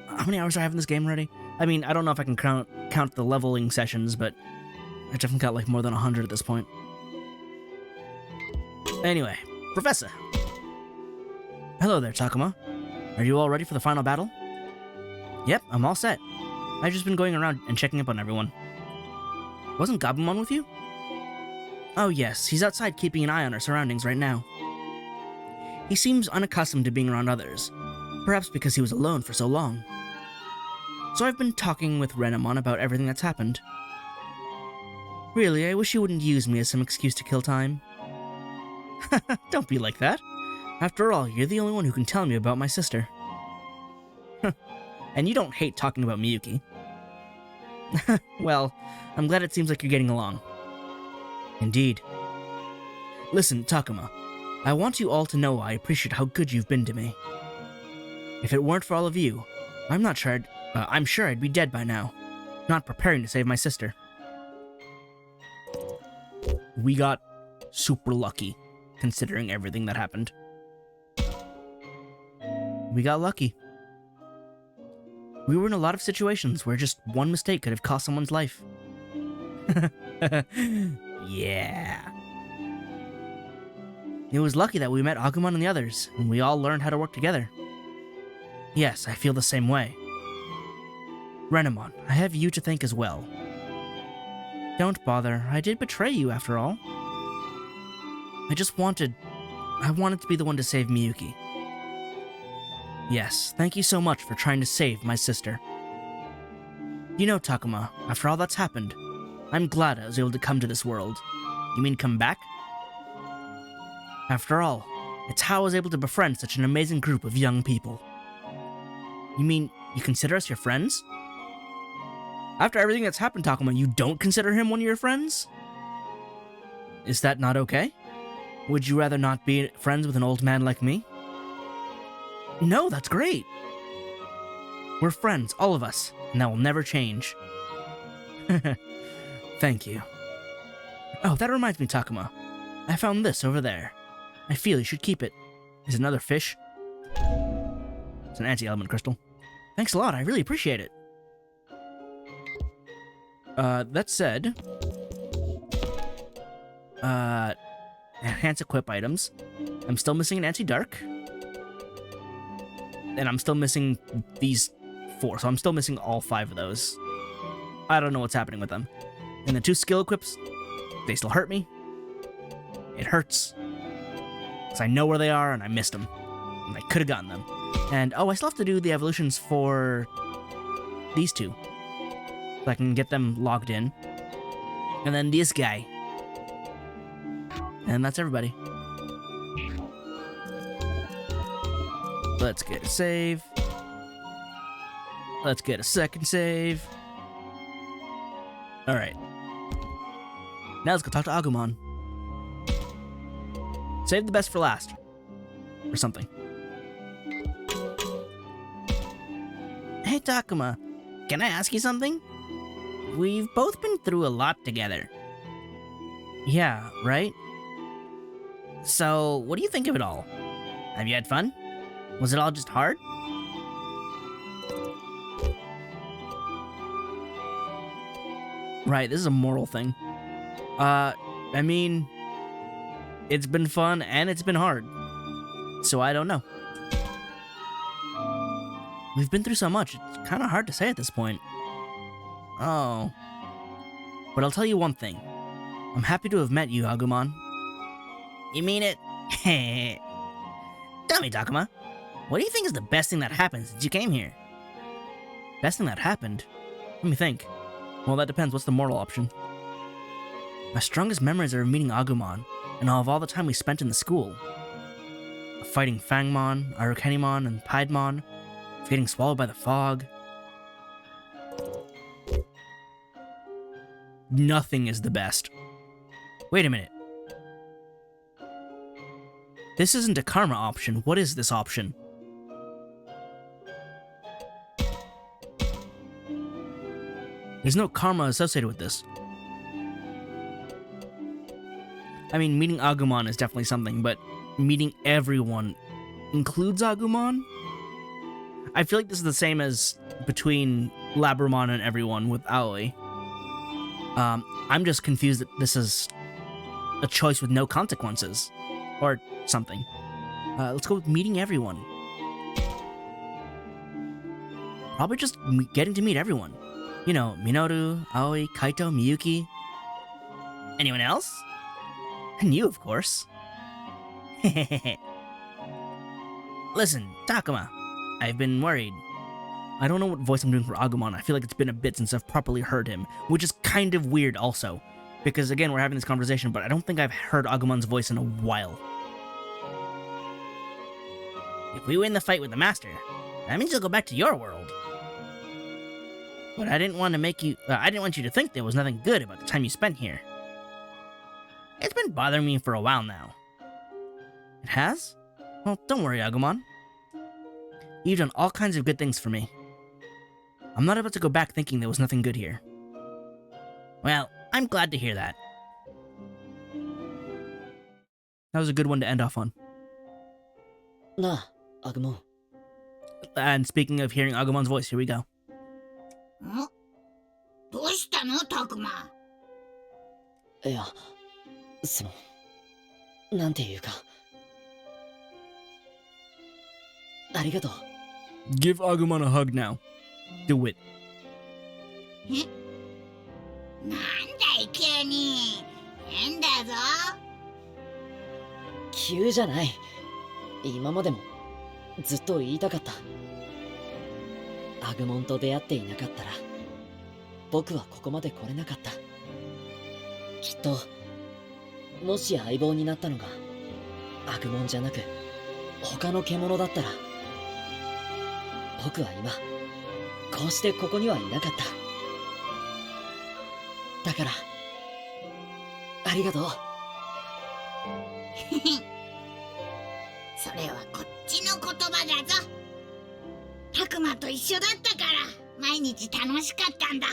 How many hours do I have in this game already? I mean, I don't know if I can count the leveling sessions, but I definitely got like more than 100 at this point. Anyway, Professor. Hello there, Takuma. Are you all ready for the final battle? Yep, I'm all set. I've just been going around and checking up on everyone. Wasn't Gabumon with you? Oh yes, he's outside keeping an eye on our surroundings right now. He seems unaccustomed to being around others, perhaps because he was alone for so long. So I've been talking with Renamon about everything that's happened. Really, I wish you wouldn't use me as some excuse to kill time. Don't be like that. After all, you're the only one who can tell me about my sister. And you don't hate talking about Miyuki. Well, I'm glad it seems like you're getting along. Indeed. Listen, Takuma, I want you all to know I appreciate how good you've been to me. If it weren't for all of you, I'm sure I'd be dead by now, not preparing to save my sister. We got super lucky, considering everything that happened. We got lucky. We were in a lot of situations where just one mistake could have cost someone's life. Yeah. It was lucky that we met Agumon and the others, and we all learned how to work together. Yes, I feel the same way. Renamon, I have you to thank as well. Don't bother, I did betray you after all. I wanted to be the one to save Miyuki. Yes, thank you so much for trying to save my sister. You know, Takuma, after all that's happened, I'm glad I was able to come to this world. You mean come back? After all, it's how I was able to befriend such an amazing group of young people. You mean, you consider us your friends? After everything that's happened, Takuma, you don't consider him one of your friends? Is that not okay? Would you rather not be friends with an old man like me? No, that's great. We're friends, all of us, and that will never change. Thank you. Oh, that reminds me, Takuma. I found this over there. I feel you should keep it. Is it another fish? It's an anti-element crystal. Thanks a lot, I really appreciate it. That said... enhance equip items. I'm still missing an anti-dark. And I'm still missing these 4, so I'm still missing all 5 of those. I don't know what's happening with them. And the 2 skill equips, they still hurt me. It hurts. Because I know where they are, and I missed them. And I could have gotten them. And, oh, I still have to do the evolutions for these 2. So I can get them logged in. And then this guy. And that's everybody. Let's get a save. Let's get a second save. Alright. Now let's go talk to Agumon. Save the best for last. Or something. Hey Takuma, can I ask you something? We've both been through a lot together. Yeah, right? So, what do you think of it all? Have you had fun? Was it all just hard? Right, this is a moral thing. I mean, it's been fun and it's been hard. So I don't know. We've been through so much, it's kind of hard to say at this point. Oh. But I'll tell you one thing. I'm happy to have met you, Agumon. You mean it? Tell me, Takuma. What do you think is the best thing that happened since you came here? Best thing that happened? Let me think. Well, that depends. What's the moral option? My strongest memories are of meeting Agumon, and of all the time we spent in the school. Of fighting Fangmon, Arukenimon, and Piedmon, of getting swallowed by the fog. nothing is the best. Wait a minute. This isn't a karma option. What is this option? There's no karma associated with this. I mean, meeting Agumon is definitely something, but meeting everyone includes Agumon? I feel like this is the same as between Labramon and everyone with Aoi. I'm just confused that this is a choice with no consequences. Or something. Let's go with meeting everyone. Probably just getting to meet everyone. You know, Minoru, Aoi, Kaito, Miyuki. Anyone else? And you, of course. Listen, Takuma, I've been worried. I don't know what voice I'm doing for Agumon. I feel like it's been a bit since I've properly heard him, which is kind of weird also. Because again, we're having this conversation, but I don't think I've heard Agumon's voice in a while. If we win the fight with the Master, that means you'll go back to your world. But I didn't want to make you... I didn't want you to think there was nothing good about the time you spent here. It's been bothering me for a while now. It has? Well, don't worry, Agumon. You've done all kinds of good things for me. I'm not about to go back thinking there was nothing good here. Well, I'm glad to hear that. That was a good one to end off on. なあ、アグモン。 And speaking of hearing Agumon's voice, here we go. どうしたの、タクマ？いや、なんていうか。ありがとう。 Give Agumon a hug now. Do it. なんだい急に。変だぞ。急じゃない。今までもずっと言いたかった。アグモンと出会っていなかったら、僕はここまで来れなかった。きっと、もし相棒になったのがアグモンじゃなく他の獣だったら、僕は今こうしてここにはいなかった。だからありがとう。それはこっちの言葉だぞ。タクマと一緒だったから毎日楽しかったんだ。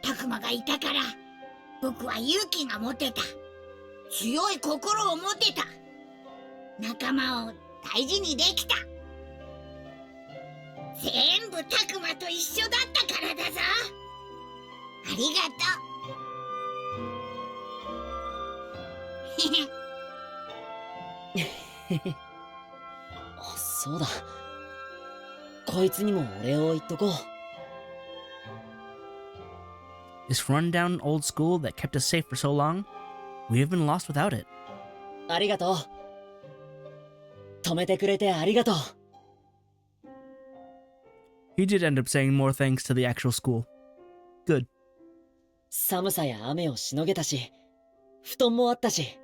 タクマがいたから僕は勇気が持てた。強い心を持てた。仲間を大事にできた。全部タクマと一緒だったからだぞ。ありがとう。そうだ。こいつにもお礼を言っとこう。This rundown old school that kept us safe for so long, we have been lost without it. ありがとう。止めてくれてありがとう。He did end up saying more thanks to the actual school. Good. 寒さや雨をしのげたし、布団もあったし、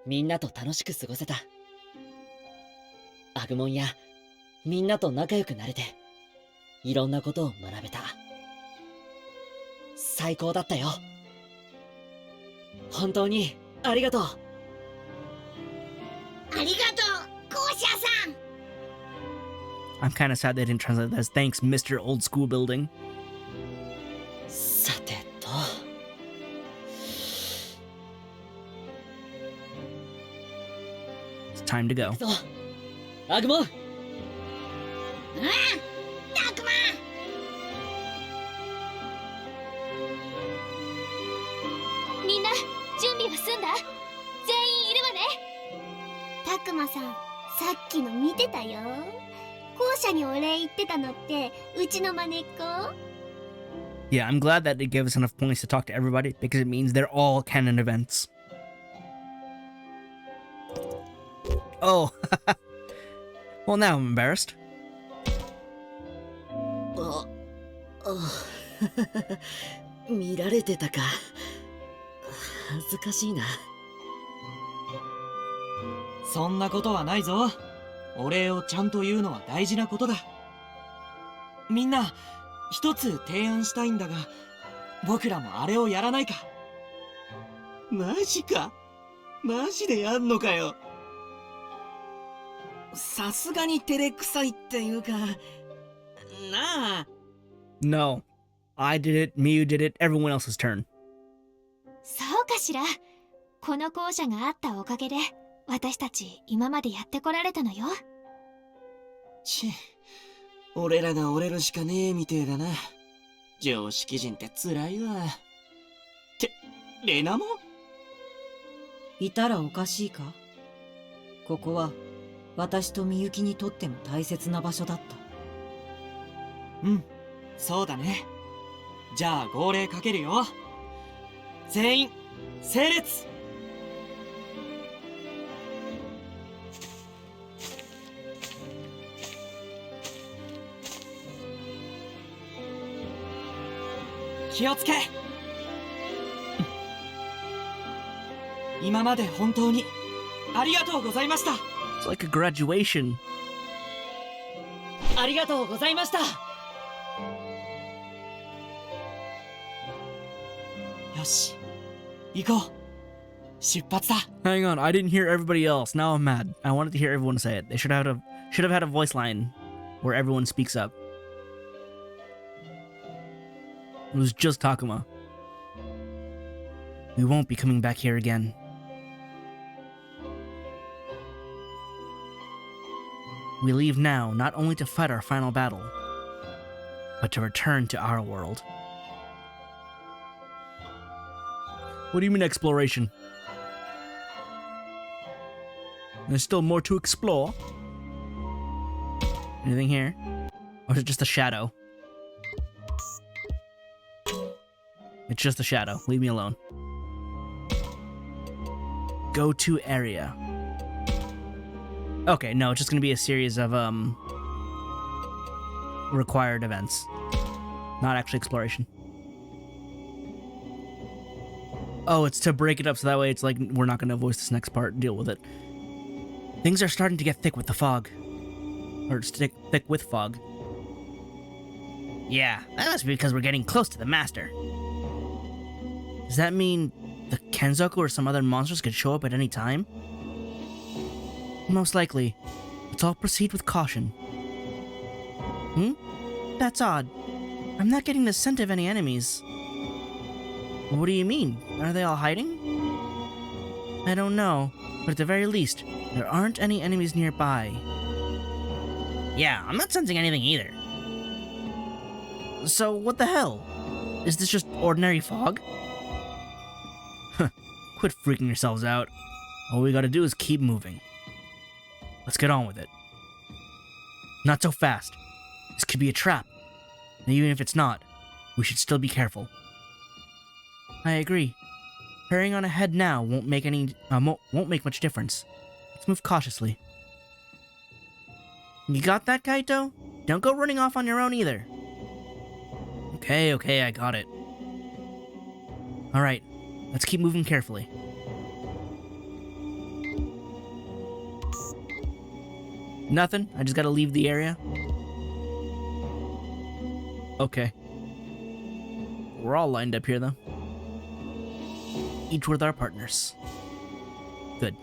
みんなと楽しく過ごせた。アグモンやみんなと仲良くなれて、いろんなことを学べた。最高だったよ。本当にありがとう。ありがとう、校舎さん。I'm kind of sad they didn't translate that as thanks, Mr. Old School Building. さてと。It's time to go. アグモン。うん、タクマ。みんな準備は済んだ？全員いるわね。タクマさん、さっきの見てたよ。校舎にお礼言ってたのってうちのマネっ子。 Yeah, I'm glad that it gave us enough points to talk to everybody because it means they're all canon events. Oh, well, now I'm embarrassed. 見られてたか。恥ずかしいな。そんなことはないぞ。お礼をちゃんと言うのは大事なことだ。みんな、一つ提案したいんだが、僕らもあれをやらないか。マジか。マジでやんのかよ。さすがに照れくさいっていうか、なあ。 No. I did it, Miyu did it, everyone else's turn. そうかしら。この校舎があったおかげで私たち今までやってこられたのよ。俺らが折れるしかねえみてえだな。常識人って辛いわ。レナもいたらおかしいか？ここは私とみゆきにとっても大切な場所だった。うん、そうだね。じゃあ号令かけるよ。全員整列。気をつけ。今まで本当にありがとうございました。 It's like a graduation. ありがとうございました。よし、行こう。出発だ。 Hang on, I didn't hear everybody else. Now I'm mad. I wanted to hear everyone say it. They should have had a voice line where everyone speaks up. It was just Takuma. We won't be coming back here again. We leave now not only to fight our final battle, but to return to our world. What do you mean exploration? There's still more to explore. Anything here? Or is it just a shadow? It's just a shadow. Leave me alone. Go to area. Okay, no, it's just gonna be a series of required events. Not actually exploration. Oh, it's to break it up so that way it's like we're not gonna voice this next part, deal with it. Things are starting to get thick with the fog. Or thick with fog. Yeah, that must be because we're getting close to the master. Does that mean the Kenzoku or some other monsters could show up at any time? Most likely. Let's all proceed with caution. That's odd. I'm not getting the scent of any enemies. What do you mean? Are they all hiding? I don't know, but at the very least, there aren't any enemies nearby. Yeah, I'm not sensing anything either. So, what the hell? Is this just ordinary fog? Quit freaking yourselves out. All we gotta do is keep moving. Let's get on with it. Not so fast. This could be a trap. And even if it's not, we should still be careful. I agree. Hurrying on ahead now won't make much difference. Let's move cautiously. You got that, Kaito? Don't go running off on your own either. Okay, I got it. Alright, let's keep moving carefully. Nothing? I just gotta leave the area? Okay. We're all lined up here, though. Each with our partners. Good.